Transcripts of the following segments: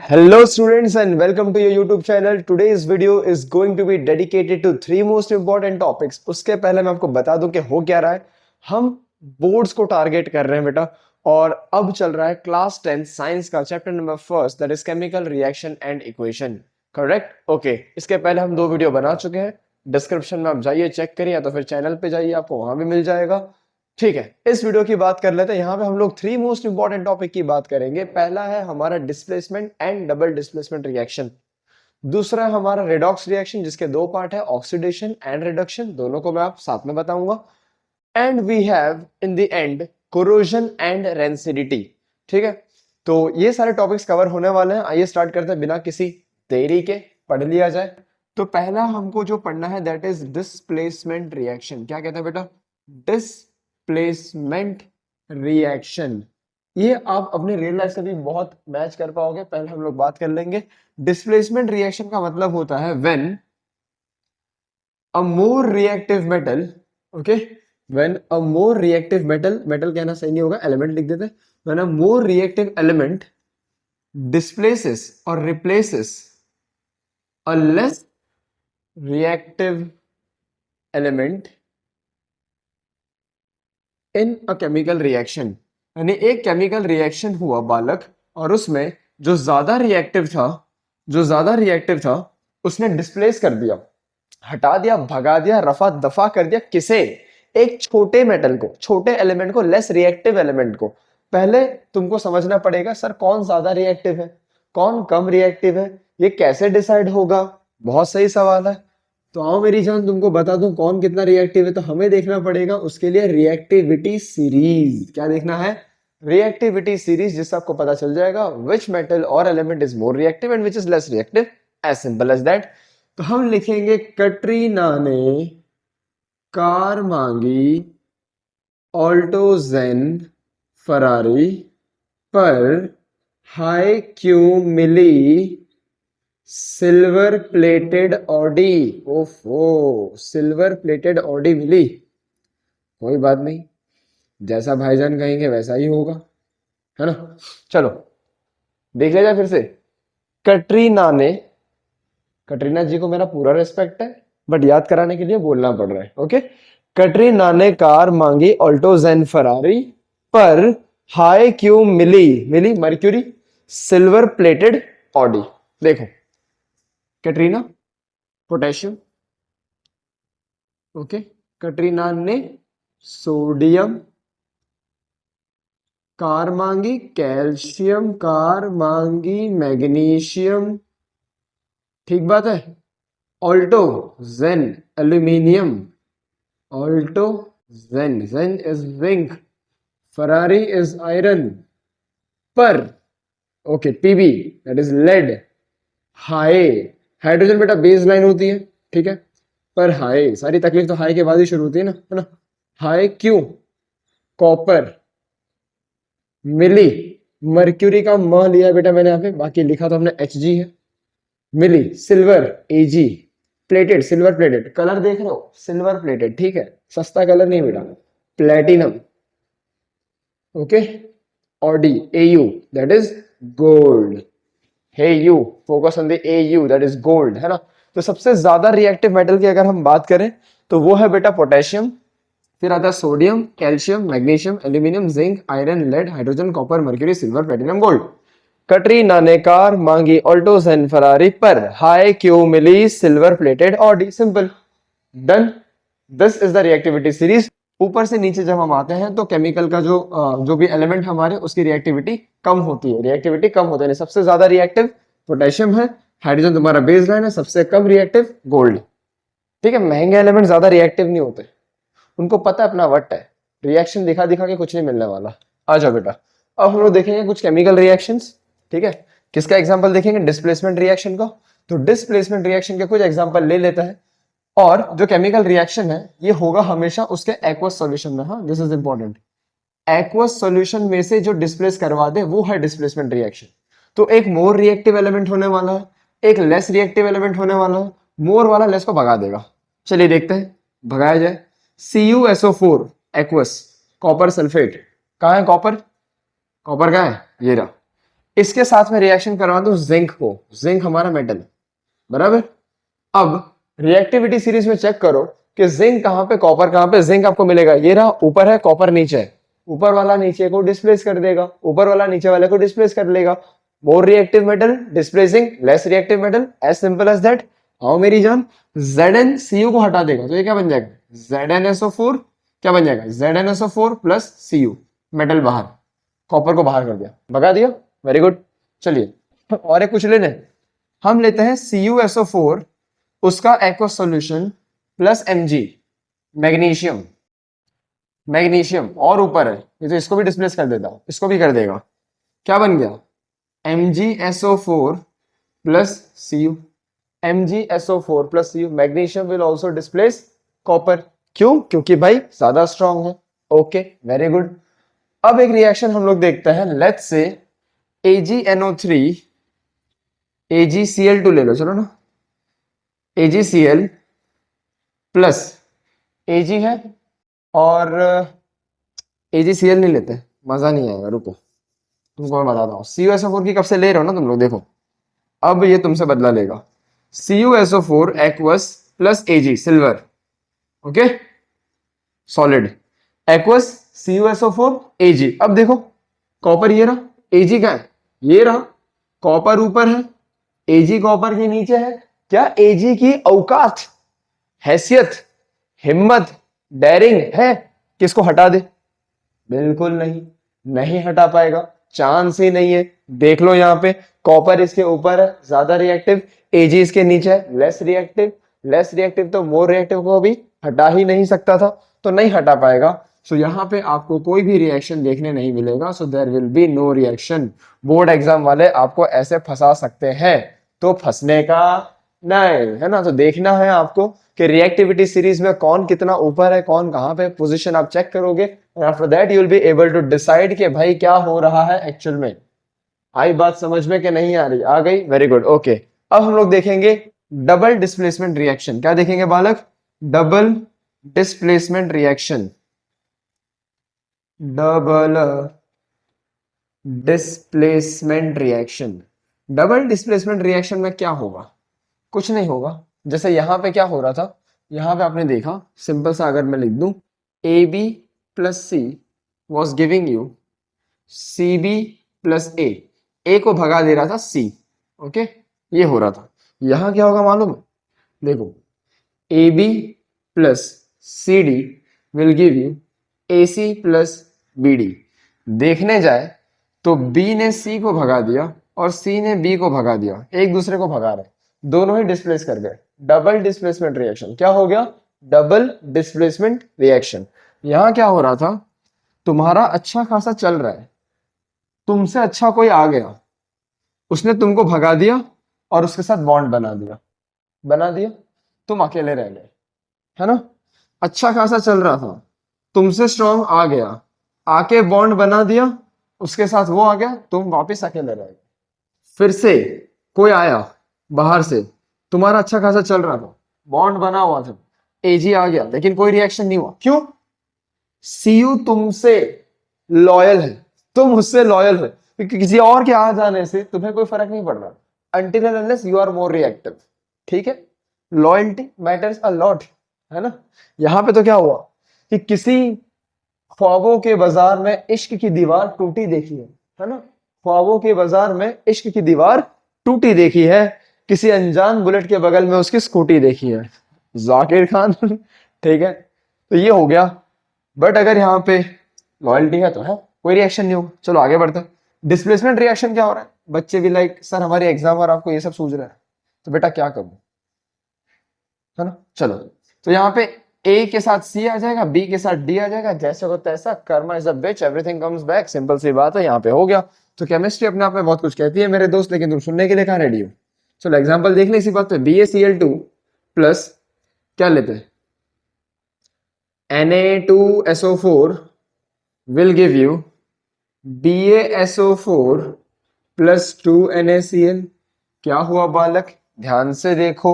Hello students and welcome to your YouTube channel. Today's video is going to be dedicated to three most important topics. उसके पहले मैं आपको बता दूं कि हो क्या रहा है. हम बोर्ड्स को टारगेट कर रहे हैं बेटा और अब चल रहा है क्लास 10 साइंस का chapter number first that is chemical reaction and equation. Correct? Okay. इसके पहले हम दो वीडियो बना चुके हैं. डिस्क्रिप्शन में आप जाइए चेक करिए या तो फिर चैनल पे जाइए आपको वहां भी मिल जाएगा. ठीक है, इस वीडियो की बात कर लेते हैं. यहाँ पे हम लोग थ्री मोस्ट इंपॉर्टेंट टॉपिक की बात करेंगे. पहला है हमारा displacement and double displacement reaction. दूसरा है हमारा रेडॉक्स रिएक्शन जिसके दो पार्ट है, ऑक्सीडेशन एंड रिडक्शन. दोनों को मैं आप साथ में बताऊंगा. And we have in the end corrosion and rancidity. ठीक है, तो ये सारे टॉपिक्स कवर होने वाले हैं. आइए स्टार्ट करते हैं बिना किसी देरी के, पढ़ लिया जाए. तो पहला हमको जो पढ़ना है दैट इज डिस्प्लेसमेंट रिएक्शन. क्या कहते हैं बेटा? Displacement reaction. ये आप अपने रियल लाइफ से भी बहुत मैच कर पाओगे. पहले हम लोग बात कर लेंगे. डिस्प्लेसमेंट रिएक्शन का मतलब होता है when a more reactive metal, okay, when a more reactive metal, metal कहना सही नहीं होगा, एलिमेंट लिख देते हैं. When a more reactive element displaces or replaces a less reactive element in a chemical reaction. यानी एक केमिकल रिएक्शन हुआ बालक और उसमें जो ज्यादा रिएक्टिव था उसने डिस्प्लेस कर दिया, हटा दिया, भगा दिया, रफा दफा कर दिया. किसे? एक छोटे मेटल को, छोटे एलिमेंट को, लेस रिएक्टिव एलिमेंट को. पहले तुमको समझना पड़ेगा सर कौन ज्यादा रिएक्टिव है, कौन कम रिएक्टिव है. ये कैसे डिसाइड होगा? बहुत सही सवाल है. तो आओ मेरी जान तुमको बता दूं कौन कितना रिएक्टिव है. तो हमें देखना पड़ेगा उसके लिए रिएक्टिविटी सीरीज. क्या देखना है? रिएक्टिविटी सीरीज, जिससे आपको पता चल जाएगा विच मेटल और element is more reactive and which is less reactive. As simple as that. तो हम लिखेंगे कटरीना ने कार मांगी ऑल्टोजेन फरारी पर हाय क्यों मिली सिल्वर प्लेटेड ऑडी. ओफो, सिल्वर प्लेटेड ऑडी मिली. कोई बात नहीं, जैसा भाईजान कहेंगे वैसा ही होगा, है ना. चलो देख लिया जाए फिर से. कटरीना ने, कटरीना जी को मेरा पूरा रिस्पेक्ट है बट याद कराने के लिए बोलना पड़ रहा है. ओके. कटरीना ने कार मांगी ऑल्टोजेन फरारी पर हाय क्यों मिली मर्क्यूरी सिल्वर प्लेटेड ऑडी. देखो कटरीना पोटेशियम, ओके, कटरीना ने सोडियम, कार मांगी कैल्शियम, कार मांगी मैग्नीशियम. ठीक बात है. Alto Zen aluminium, Alto Zen, Zen is zinc, Ferrari is iron. पर okay Pb that is lead. Hi, hydrogen बेटा बेस लाइन होती है, ठीक है. पर हाय, सारी तकलीफ तो हाय के बाद ही शुरू होती है ना. हाय क्यों कॉपर मिली, मर्क्यूरी का म लिया बेटा मैंने यहाँ पे, बाकी लिखा तो हमने Hg है. मिली silver Ag, plated, silver plated. Colour देख रहे हो, सिल्वर प्लेटेड, ठीक है, सस्ता कलर नहीं बेटा, platinum. Okay. Audi Au that is gold. Hey you, focus on the Au that is gold, है ना. तो सबसे ज्यादा रिएक्टिव मेटल की अगर हम बात करें तो वो है बेटा पोटेशियम. फिर आता है sodium, calcium, magnesium, aluminium, zinc, iron, lead, hydrogen, copper, mercury, silver, platinum, gold. Katrina ने कार मांगी ऑल्टोजेन फरारी पर हाय क्यों मिली silver plated Audi. Simple, done. This is the reactivity series. ऊपर से नीचे जब हम आते हैं तो केमिकल का जो भी एलिमेंट हमारे उसकी रिएक्टिविटी कम होती है. सबसे ज्यादा रिएक्टिव पोटेशियम है, हाइड्रोजन तुम्हारा बेस लाइन है, सबसे कम रिएक्टिव गोल्ड. ठीक है. महंगे एलिमेंट ज्यादा रिएक्टिव नहीं होते, उनको पता है अपना वट है, रिएक्शन दिखा दिखा के कुछ नहीं मिलने वाला. आ जाओ बेटा, अब हम लोग देखेंगे कुछ केमिकल रिएक्शंस. ठीक है, किसका एग्जांपल देखेंगे? डिस्प्लेसमेंट रिएक्शन का. तो डिस्प्लेसमेंट रिएक्शन के कुछ एग्जांपल ले लेते हैं. और जो केमिकल रिएक्शन है ये होगा हमेशा उसके एक्वस सॉल्यूशन में. हाँ, this is important. Aqueous solution में से जो डिस्प्लेस करवा दे वो है डिस्प्लेसमेंट रिएक्शन. तो एक मोर रिएक्टिव एलिमेंट होने वाला है, एक लेस रिएक्टिव एलिमेंट होने वाला है. मोर वाला लेस को भगा देगा. चलिए देखते हैं, भगाया जाए. CuSO4 aqueous, copper sulphate. कहाँ है कॉपर? कॉपर कहाँ है? ये रहा. इसके साथ में रिएक्शन करवा दूं जिंक को, जिंक हमारा मेटल, बराबर। अब रिएक्टिविटी सीरीज में चेक करो कि जिंक कहां पे, कॉपर कहां पे। जिंक आपको मिलेगा, ये रहा, ऊपर है, कॉपर नीचे है। ऊपर वाला नीचे को डिस्प्लेस कर देगा, ऊपर वाला नीचे वाले को डिस्प्लेस कर लेगा। More reactive metal displacing less reactive metal, as simple as that. आओ मेरी जान, ZnCu को हटा देगा तो ये क्या बन जाएगा, ZnSO4। क्या बन जाएगा, ZnSO4 प्लस Cu, मेटल बाहर, कॉपर को बाहर कर दिया, भगा दिया, वेरी गुड। चलिए और एक कुछ लेने, हम लेते हैं CuSO4, उसका aqueous solution plus Mg, magnesium, magnesium और ऊपर है ये तो इसको भी डिस्प्लेस कर देता, इसको भी कर देगा। क्या बन गया, MgSO4 plus Cu, MgSO4 plus Cu। Magnesium will also displace copper, क्यों, क्योंकि भाई ज्यादा स्ट्रॉन्ग है। Okay very good. अब एक रिएक्शन हम लोग देखते हैं, लेट्स से AgNO3 AgCl2 ले लो, चलो ना, AgCl प्लस Ag है और AgCl नहीं लेते, मजा नहीं आएगा, रुको तुमको मैं बताता हूँ। CuSO4 की कब से ले रहे हो ना तुम लोग, देखो अब ये तुमसे बदला लेगा। CuSO4 aqueous plus Ag, silver, okay solid, aqueous CuSO4 Ag। अब देखो कॉपर ये रहा, Ag का है, ये रहा, कॉपर ऊपर है, Ag कॉपर के नीचे है। क्या Ag की औकात, हैसियत, हिम्मत, डेयरिंग है कि इसको हटा दे? बिल्कुल नहीं, नहीं हटा पाएगा, चांस ही नहीं है। देख लो यहाँ पे कॉपर इसके ऊपर है, ज्यादा रिएक्टिव, Ag इसके नीचे है, लेस रिएक्टिव। लेस रिएक्टिव तो मोर रिएक्टिव को भी हटा ही नहीं सकता था, तो नहीं हटा पाएगा। सो यहाँ पे आपको कोई भी रिएक्शन देखने नहीं मिलेगा, so there will be no reaction. Board exam वाले आपको ऐसे फंसा सकते हैं, तो फंसने का नहीं है ना, तो देखना है आपको कि रिएक्टिविटी सीरीज में कौन कितना ऊपर है, कौन कहां पे, पोजीशन आप चेक करोगे, and after that you will be able to decide कि भाई क्या हो रहा है एक्चुअल में। आई बात समझ में कि नहीं आ रही? आ गई, वेरी गुड, ओके। अब हम लोग देखेंगे डबल डिस्प्लेसमेंट रिएक्शन। क्या देखेंगे बालक? Double displacement reaction, double displacement reaction. Double displacement reaction में क्या होगा? कुछ नहीं होगा। जैसे यहां पे क्या हो रहा था, यहां पे आपने देखा, सिंपल सा अगर मैं लिख दूं, AB plus C was giving you CB plus A को भगा दे रहा था C, ओके, ये हो रहा था। यहां क्या होगा मालूम है? देखो, AB plus CD will give you AC plus BD। देखने जाए तो B ने C को भगा दिया और C ने B को भगा दिया, एक दूसरे को भगा रहे, दोनों ही डिस्प्लेस कर गए। डबल डिस्प्लेसमेंट रिएक्शन क्या हो गया? Double displacement reaction. यहां क्या हो रहा था, तुम्हारा अच्छा खासा चल रहा है, तुमसे अच्छा कोई आ गया, उसने तुमको भगा दिया और उसके साथ बॉन्ड बना दिया, बना दिया, तुम अकेले रह गए, है ना। अच्छा खासा चल रहा था, तुमसे स्ट्रॉन्ग आ गया, आके बॉन्ड बना दिया, उसके साथ वो आ गया, तुम वापस अकेले रह गए। फिर से कोई आया बाहर से, तुम्हारा अच्छा खासा चल रहा था, बॉन्ड बना हुआ था, एजी आ गया, लेकिन कोई रिएक्शन नहीं हुआ। क्यों? सीयू तुमसे लॉयल है, तुम उससे लॉयल हो, क्योंकि किसी और के आ जाने से तुम्हें कोई फर्क नहीं पड़ रहा, until and unless you are more reactive. ठीक है, लॉयल्टी मैटर्स अ लॉट, है ना। यहां पे तो क्या हुआ कि किसी ख्वाबों के बाजार में इश्क की दीवार टूटी देखी है ना, ख्वाबों के बाजार में इश्क की दीवार टूटी देखी है, किसी अनजान बुलेट के बगल में उसकी स्कूटी देखी है, जाकिर खान। ठीक है, तो ये हो गया। बट अगर यहाँ पे लॉयल्टी है तो है, कोई रिएक्शन नहीं होगा। चलो आगे बढ़ते हैं। डिस्प्लेसमेंट रिएक्शन क्या हो रहा है? बच्चे भी लाइक सर हमारे एग्जाम और आपको ये सब सूझ रहा है, तो बेटा क्या करूं, है ना। चलो, तो यहाँ पे ए के साथ सी आ जाएगा, बी के साथ डी आ जाएगा, जैसे हो तैसा, karma is a bitch, everything comes back, simple सी बात है, यहाँ पे हो गया। तो केमिस्ट्री अपने आप में बहुत कुछ कहती है मेरे दोस्त, लेकिन तुम सुनने के लिए कहाँ रेडी हो? चलो एग्जाम्पल देख ले इसी बात पे। BaCl2 प्लस क्या लेते हैं, Na2SO4 will give you BaSO4 plus 2NaCl। क्या हुआ बालक? ध्यान से देखो,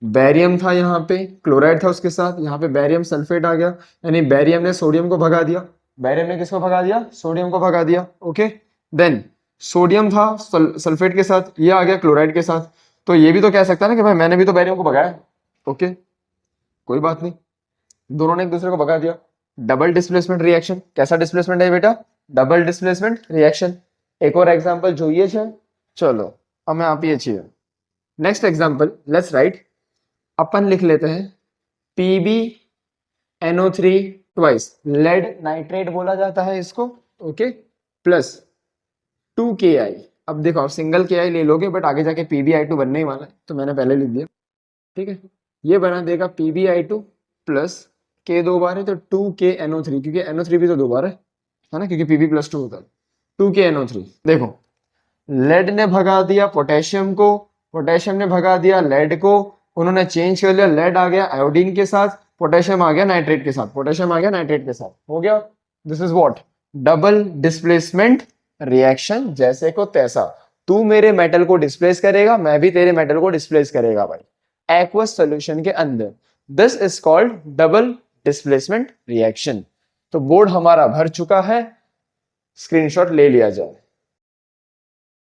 बैरियम था यहाँ पे, क्लोराइड था उसके साथ, यहाँ पे बैरियम सल्फेट आ गया, यानी बैरियम ने सोडियम को भगा दिया। बैरियम ने किसको भगा दिया? सोडियम को भगा दिया। ओके, देन सोडियम था सल्फेट के साथ, ये आ गया क्लोराइड के साथ, तो ये भी तो कह सकता है ना कि भाई मैंने भी तो बैरियम को भगाया। ओके, कोई बात नहीं, दोनों ने एक दूसरे को भगा दिया। डबल डिस्प्लेसमेंट रिएक्शन, कैसा डिस्प्लेसमेंट है बेटा? Double displacement reaction. एक और एग्जांपल જોઈએ છે? चलो અમે આપીએ છીએ नेक्स्ट एग्जांपल, लेट्स राइट, अपन लिख लेते हैं PbNO3 ट्वाइस, लेड नाइट्रेट बोला जाता है इसको, ओके, प्लस 2Ki। अब देखो आप सिंगल Ki ले लोगे बट आगे जाके PbI2 बनने ही वाला है, तो मैंने पहले लिख दिया, ठीक है। ये बना देगा PbI2 प्लस K दो बार है तो 2KNO3, क्योंकि NO3 भी तो दो बार है ना, क्योंकि Pb प्लस 2 होता है, 2KNO3। देखो लेड ने भगा दिया पोटेशियम को, पोटेशियम ने भगा दिया लेड को, उन्होंने चेंज कर लिया, लेड आ गया आयोडीन के साथ, पोटेशियम आ गया नाइट्रेट के साथ, पोटेशियम आ गया नाइट्रेट के साथ, हो गया। This is what? Double displacement reaction, जैसे को तैसा। तू मेरे मेटल को डिस्प्लेस करेगा, मैं भी तेरे मेटल को डिस्प्लेस करेगा भाई एक्वस सॉल्यूशन के अंदर। This is called double displacement reaction. तो बोर्ड हमारा भर चुका है, स्क्रीनशॉट ले लिया जाए।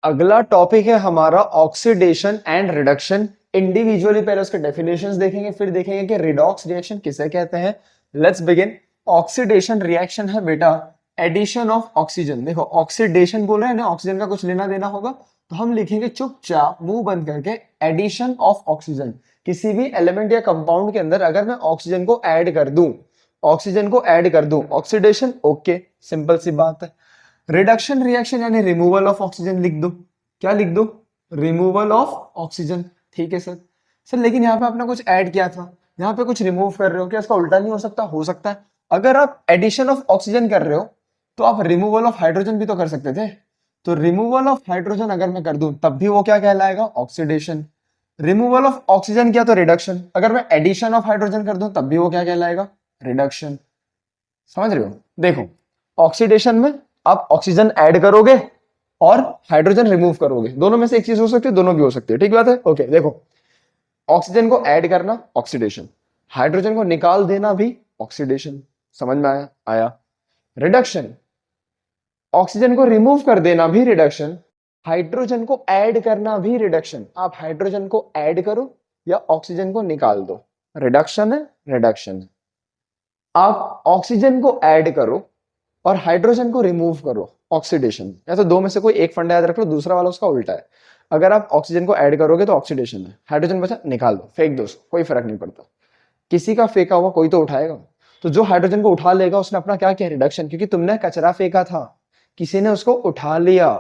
अगला टॉपिक है हमारा ऑक्सीडेशन एंड रिडक्शन। इंडिविजुअली पहले उसके डेफिनेशंस देखेंगे, फिर देखेंगे कि रिडॉक्स रिएक्शन किसे कहते हैं। Let's begin. ऑक्सीडेशन रिएक्शन है बेटा एडिशन ऑफ ऑक्सीजन। देखो ऑक्सीडेशन बोल रहे हैं ना, ऑक्सीजन का कुछ लेना देना होगा, तो हम लिखेंगे चुपचाप मुंह बंद करके एडिशन ऑफ ऑक्सीजन। किसी भी एलिमेंट या कंपाउंड के अंदर अगर मैं ऑक्सीजन को ऐड कर दूं, ऑक्सीजन को ऐड कर दूं, ऑक्सीडेशन, ओके, सिंपल सी बात है। रिडक्शन रिएक्शन यानी रिमूवल ऑफ ऑक्सीजन लिख दो। क्या लिख दो? Removal of oxygen. ठीक है सर। सर लेकिन यहाँ पे आपने कुछ ऐड किया था, यहाँ पे कुछ रिमूव कर रहे हो, क्या इसका उल्टा नहीं हो सकता? हो सकता है। अगर आप एडिशन ऑफ ऑक्सीजन कर रहे हो तो आप रिमूवल ऑफ हाइड्रोजन भी तो कर सकते थे। तो रिमूवल ऑफ हाइड्रोजन अगर मैं कर दूं तब भी वो क्या कहलाएगा? ऑक्सीडेशन। रिमूवल ऑफ ऑक्सीजन किया तो रिडक्शन। अगर मैं एडिशन ऑफ हाइड्रोजन कर दूं तब भी वो क्या कहलाएगा? रिडक्शन। समझ रहे हो? देखो ऑक्सीडेशन में आप ऑक्सीजन ऐड करोगे और हाइड्रोजन रिमूव करोगे, दोनों में से एक चीज हो सकती है, दोनों भी हो सकती है, ठीक बात है। ओके देखो, ऑक्सीजन को ऐड करना ऑक्सीडेशन, हाइड्रोजन को निकाल देना भी ऑक्सीडेशन। समझ में आया? आया। रिडक्शन, ऑक्सीजन को रिमूव कर देना भी रिडक्शन, हाइड्रोजन को ऐड करना भी रिडक्शन। आप हाइड्रोजन को ऐड करो या ऑक्सीजन को निकाल दो, रिडक्शन है, रिडक्शन है। आप ऑक्सीजन को ऐड करो और हाइड्रोजन को रिमूव करो, ऑक्सीडेशन। या तो दो में से कोई एक फंडा याद रख लो, दूसरा वाला उसका उल्टा है। अगर आप ऑक्सीजन को ऐड करोगे तो ऑक्सीडेशन है, हाइड्रोजन बचा निकाल दो, फेंक दो, कोई फर्क नहीं पड़ता। किसी का फेंका हुआ कोई तो उठाएगा, तो जो हाइड्रोजन को उठा लेगा उसने अपना क्या किया? रिडक्शन। क्योंकि तुमने कचरा फेंका था, किसी ने उसको उठा लिया,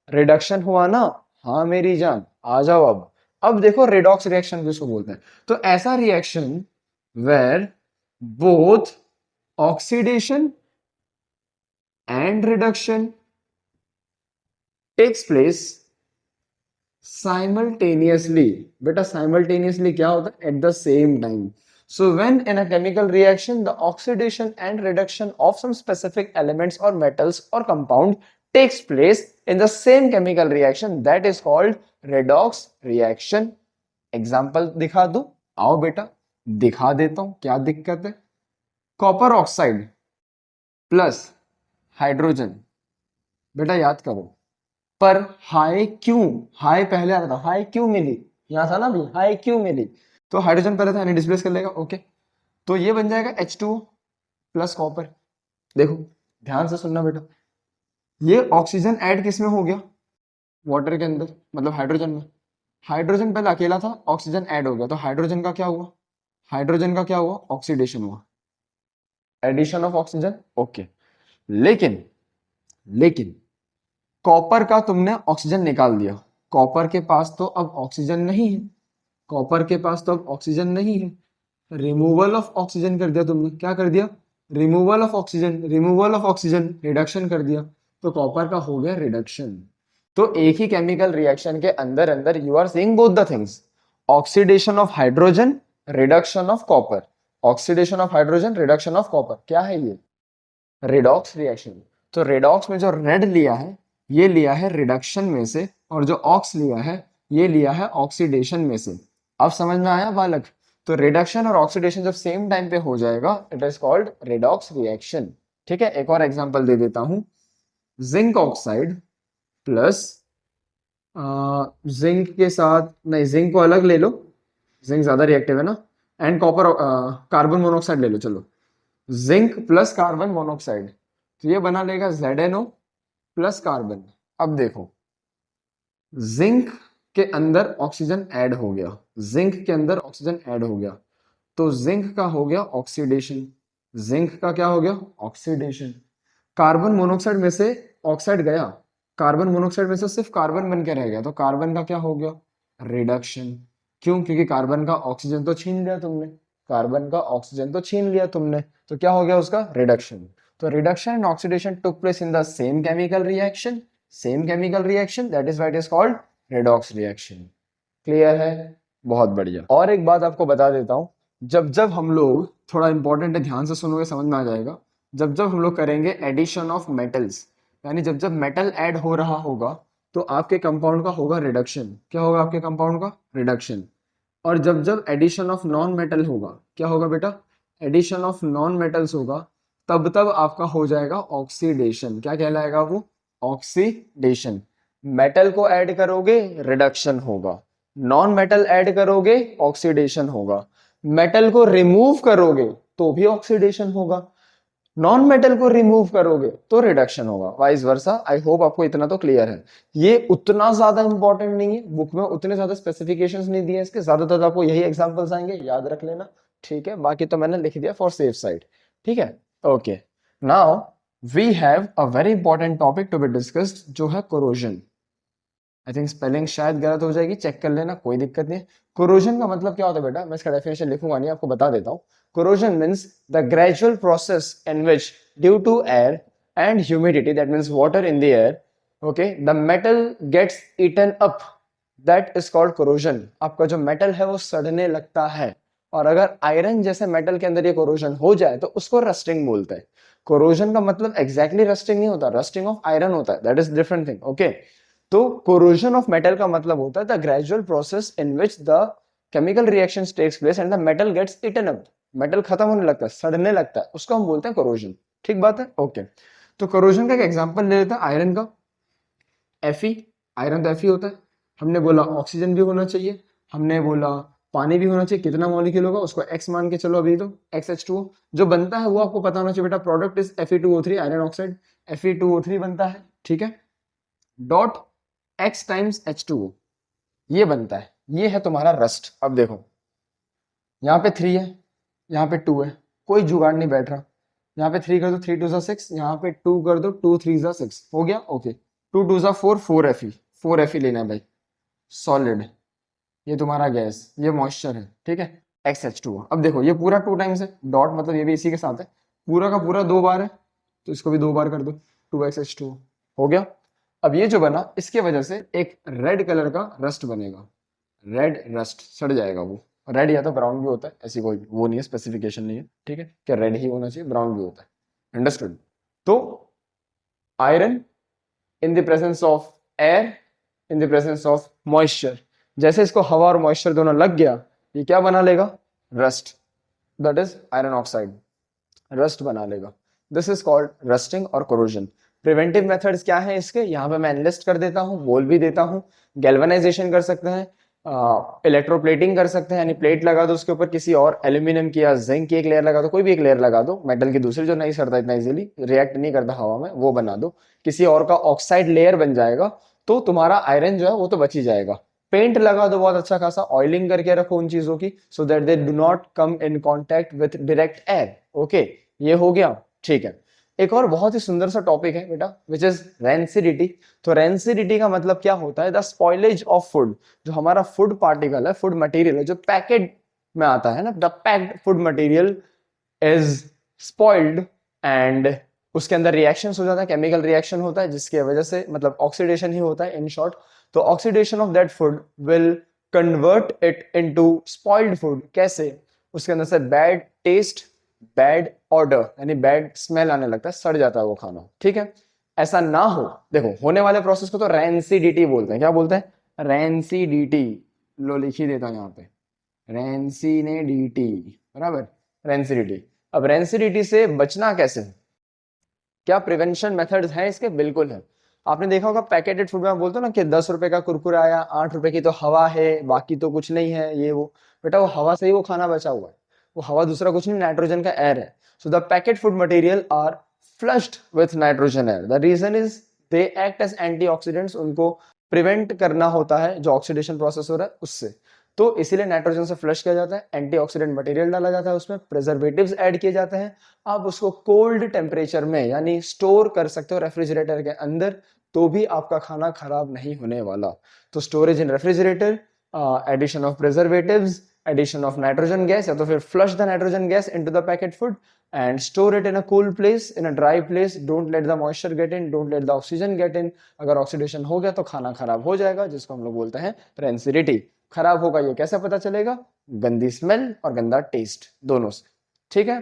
रिडक्शन हुआ ना। हाँ मेरी जान, आ जाओ अब देखो रेडॉक्स रिएक्शन किसको बोलते हैं। तो ऐसा reaction where both oxidation and reduction takes place simultaneously। बेटा simultaneously क्या होता है? At the same time। So when in a chemical reaction the oxidation and reduction of some specific elements or metals or compound takes place in the same chemical reaction, that is called redox reaction। Example दिखा दूं? आओ बेटा दिखा देता हूं, क्या दिक्कत है। कॉपर ऑक्साइड प्लस हाइड्रोजन, बेटा याद करो, पर हाई क्यों? हाई पहले आता था, हाई क्यों मिली? यहां था ना भी, हाई क्यों मिली? तो हाइड्रोजन पहले था, यानी डिस्प्लेस कर लेगा, ओके। तो ये बन जाएगा H2 प्लस कॉपर। देखो ध्यान से सुनना बेटा, ये ऑक्सीजन ऐड किस में हो गया? वाटर के अंदर, मतलब हाइड्रोजन में। हाइड्रोजन पहले अकेला था, ऑक्सीजन ऐड हो गया, तो हाइड्रोजन का क्या हुआ? हाइड्रोजन का क्या हुआ? ऑक्सीडेशन हुआ, एडिशन ऑफ ऑक्सीजन, ओके। लेकिन कॉपर का तुमने ऑक्सीजन निकाल दिया, कॉपर के पास तो अब ऑक्सीजन नहीं है, कॉपर के पास तो अब ऑक्सीजन नहीं है, रिमूवल ऑफ ऑक्सीजन कर दिया तुमने। क्या कर दिया? Removal of oxygen, removal of oxygen, reduction कर दिया, तो कॉपर का हो गया रिडक्शन। तो एक ही केमिकल रिएक्शन के अंदर अंदर you are seeing both the things, oxidation of hydrogen, reduction of copper, oxidation of hydrogen, reduction of copper. क्या है ये? Redox reaction. तो रेडॉक्स में जो रेड लिया है ये लिया है रिडक्शन में से, और जो ऑक्स लिया है ये लिया है ऑक्सीडेशन में से। अब समझ में आया बालक? तो रिडक्शन और ऑक्सीडेशन जब सेम टाइम पे हो जाएगा it is called redox reaction. ठीक है, एक और एग्जांपल दे देता हूं। जिंक ऑक्साइड प्लस जिंक के साथ, नहीं जिंक को अलग ले लो, जिंक ज्यादा रिएक्टिव है ना, एंड कॉपर, कार्बन मोनोऑक्साइड ले लो, चलो जिंक प्लस कार्बन मोनोऑक्साइड, तो ये बना लेगा ZnO प्लस कार्बन। अब देखो जिंक के अंदर ऑक्सीजन ऐड हो गया, जिंक के अंदर ऑक्सीजन ऐड हो गया, तो जिंक का हो गया ऑक्सीडेशन, जिंक का क्या हो गया ऑक्सीडेशन। कार्बन मोनोऑक्साइड में से ऑक्साइड गया, कार्बन मोनोऑक्साइड में से सिर्फ कार्बन बन के रह गया, तो कार्बन का क्या हो गया रिडक्शन। क्यों? क्योंकि कार्बन का ऑक्सीजन तो छीन लिया तुमने, कार्बन का ऑक्सीजन तो छीन लिया तुमने, तो क्या हो गया उसका रिडक्शन। तो reduction and oxidation took place in the same chemical reaction, same chemical reaction, that is why it is called redox reaction. Clear है? बहुत बढ़िया। और एक बात आपको बता देता हूं, जब जब हम लोग, थोड़ा इंपॉर्टेंट है, ध्यान से सुनोगे समझ में आ जाएगा, जब जब हम लोग करेंगे एडिशन ऑफ मेटल्स, यानी जब जब मेटल ऐड हो रहा होगा तो आपके कंपाउंड का होगा रिडक्शन। क्या होगा आपके कंपाउंड का रिडक्शन। और जब जब एडिशन ऑफ नॉन मेटल होगा, क्या होगा बेटा एडिशन ऑफ नॉन मेटल्स होगा, तब तब आपका हो जाएगा ऑक्सीडेशन। क्या कहलाएगा वो ऑक्सीडेशन। मेटल को ऐड करोगे रिडक्शन होगा, नॉन मेटल ऐड करोगे ऑक्सीडेशन होगा, मेटल को रिमूव करोगे तो भी ऑक्सीडेशन होगा, नॉन मेटल को रिमूव करोगे तो रिडक्शन होगा, वाइस वर्सा। आई होप आपको इतना तो क्लियर है। ये उतना ज्यादा इंपॉर्टेंट नहीं है, बुक में उतने ज्यादा स्पेसिफिकेशंस नहीं दिए इसके, ज्यादातर आपको यही एग्जांपल्स आएंगे, याद रख लेना, ठीक है। बाकी तो मैंने लिख दिया फॉर सेफ साइड, ठीक है। Okay, now we have a very important topic to be discussed, जो है कोरोजन। आई थिंक स्पेलिंग शायद गलत हो जाएगी, चेक कर लेना, कोई दिक्कत नहीं है। कोरोजन का मतलब क्या होता है बेटा, मैं इसका डेफिनेशन लिखूंगा नहीं, आपको बता देता हूं। Corrosion means the gradual process in which due to air and humidity, that means water in the air, okay, the metal gets eaten up, that is called corrosion. आपका जो मेटल है वो सड़ने लगता है, और अगर आयरन जैसे मेटल के अंदर ये कोरोजन हो जाए तो उसको रस्टिंग बोलते हैं। कोरोजन का मतलब एग्जैक्टली रस्टिंग नहीं होता, रस्टिंग ऑफ आयरन होता है, that is different thing, okay. तो कोरोजन ऑफ मेटल का मतलब होता है the gradual process in which the chemical reaction takes place and the metal gets eaten up, metal खत्म होने लगता है, सड़ने लगता है, उसको हम बोलते हैं कोरोजन। ठीक बात है, ओके। तो कोरोजन का एक एग्जांपल ले लेते हैं आयरन का। Fe, आयरन तो Fe होता है, हमने बोला ऑक्सीजन भी होना चाहिए, हमने बोला पानी भी होना चाहिए, कितना मॉलिक्यूल होगा उसको x मान के चलो, अभी तो XH2O जो बनता है वो आपको पता होना चाहिए बेटा, product is Fe2O3, iron oxide Fe2O3 बनता है, ठीक है, डॉट x टाइम्स H2O ये बनता है, ये है तुम्हारा रस्ट। अब देखो यहाँ पे 3 है, यहाँ पे 2 है, कोई जुगाड़ नहीं बैठ रहा, यहाँ पे 3 कर दो, 3 2 जा 6, यहाँ पे 2 कर दो, 2 3 जा 6, हो गया, ओके। 2 2 जा 4, 4 Fe, 4 Fe लेना है भाई, सॉलिड, ये तुम्हारा गैस, ये मॉइस्चर है, ठीक है, XH2O। अब देखो ये पूरा 2 टाइम्स है, डॉट मतलब ये भी इसी के साथ है, पूरा का पूरा 2 बार है, तो इसको भी 2 बार कर दो, 2XH2O हो गया। अब ये जो बना इसके वजह से एक रेड कलर का रस्ट बनेगा, रेड रस्ट, सड़ जाएगा वो, रेड या तो ब्राउन भी होता है, ऐसी कोई वो नहीं है, स्पेसिफिकेशन नहीं है, ठीक है, क्या रेड ही होना चाहिए, ब्राउन भी होता है, अंडरस्टूड। तो iron in the presence of air, in the presence of moisture, जैसे इसको हवा और मॉइस्चर दोनों लग गया, ये क्या बना लेगा rust, that is iron oxide, rust बना लेगा। दिस इज कॉल्ड रस्टिंग और कोरोजन। प्रिवेंटिव मेथड्स क्या है इसके, यहाँ पे मैं एनलिस्ट कर देता हूँ, बोल भी देता हूँ। गैल्वेनाइजेशन कर सकते हैं, इलेक्ट्रोप्लेटिंग कर सकते हैं, यानी प्लेट लगा दो उसके ऊपर किसी और एल्यूमिनियम की या जिंक की एक लेयर लगा दो, कोई भी एक लेयर लगा दो, मेटल की दूसरी जो नहीं सड़ता इतना इजीली, रिएक्ट नहीं करता हवा में, वो बना दो, किसी और का ऑक्साइड लेयर बन जाएगा, तो तुम्हारा आयरन जो है वो तो बच ही जाएगा। पेंट लगा दो बहुत अच्छा खासा, ऑयलिंग करके रखो उन चीजों की, so that they do not come in contact with direct air, okay, ये हो गया, ठीक है। एक और बहुत ही सुंदर सा टॉपिक है बेटा, विच इज रेंसिडिटी। तो रेंसिडिटी का मतलब क्या होता है, द स्पॉइलेज ऑफ फूड, जो हमारा फूड पार्टिकल है, फूड मटेरियल है, जो पैकेट में आता है ना, the packed food material is spoiled, and उसके अंदर रिएक्शंस हो जाता है, केमिकल रिएक्शन होता है, जिसकी वजह से मतलब ऑक्सीडेशन ही होता है इन शॉर्ट। तो oxidation of that food will convert it into spoiled food. कैसे? उसके अंदर से बैड टेस्ट, बैड ऑर्डर, यानी बैड स्मेल आने लगता है, सड़ जाता है वो खाना, ठीक है। ऐसा ना हो, देखो होने वाले प्रोसेस को तो रेंसिडिटी बोलते हैं, क्या बोलते हैं, रेंसिडिटी, लो लिख ही देता हूं यहाँ पे, रेंसिडिटी, बराबर, रेंसिडिटी। अब रेंसिडिटी से बचना कैसे, क्या प्रिवेंशन मेथड्स हैं इसके? बिल्कुल है। आपने देखा होगा पैकेटेड फूड में आप बोलते हो ना कि 10 रुपए का कुरकुरा आया, 8 रुपए की तो हवा है, बाकी तो कुछ नहीं है ये वो। बेटा वो हवा से ही वो खाना बचा हुआ है, वो हवा दूसरा कुछ नहीं, नाइट्रोजन का एयर है। So the packet food material are flushed with nitrogen air. The reason is they act as antioxidants, उनको प्रिवेंट करना होता है जो ऑक्सीडेशन प्रोसेस हो रहा है उससे। तो इसीलिए नाइट्रोजन से फ्लश किया जाता है, एंटीऑक्सीडेंट मटेरियल डाला जाता है उसमें, प्रिजर्वेटिव्स ऐड किए जाते हैं। आप उसको कोल्ड टेम्परेचर में यानी स्टोर कर सकते हो रेफ्रिजरेटर के अंदर, तो भी आपका खाना खराब नहीं होने वाला। तो storage in refrigerator, addition of preservatives, addition of nitrogen gas, या तो फिर flush the nitrogen gas into the packet food and store it in a cool place, in a dry place. Don't let the moisture get in, don't let the oxygen get in. अगर oxidation हो गया तो खाना खराब हो जाएगा, जिसको हम लोग बोलते हैं रेंसिडिटी। खराब होगा ये कैसे पता चलेगा? गंदी स्मेल और गंदा टेस्ट दोनों से। ठीक है,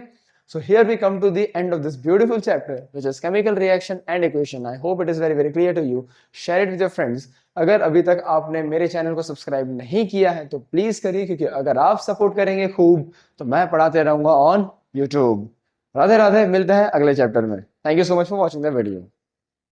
so here we come to the end of this beautiful chapter which is chemical reaction and equation. I hope it is very very clear to you. Share it with your friends. अगर अभी तक आपने मेरे channel को subscribe नहीं किया है तो प्लीज करिए, क्योंकि अगर आप सपोर्ट करेंगे खूब तो मैं पढ़ाते रहूंगा ऑन यूट्यूब। राधे राधे, मिलते हैं अगले चैप्टर में। Thank you so much for watching the video.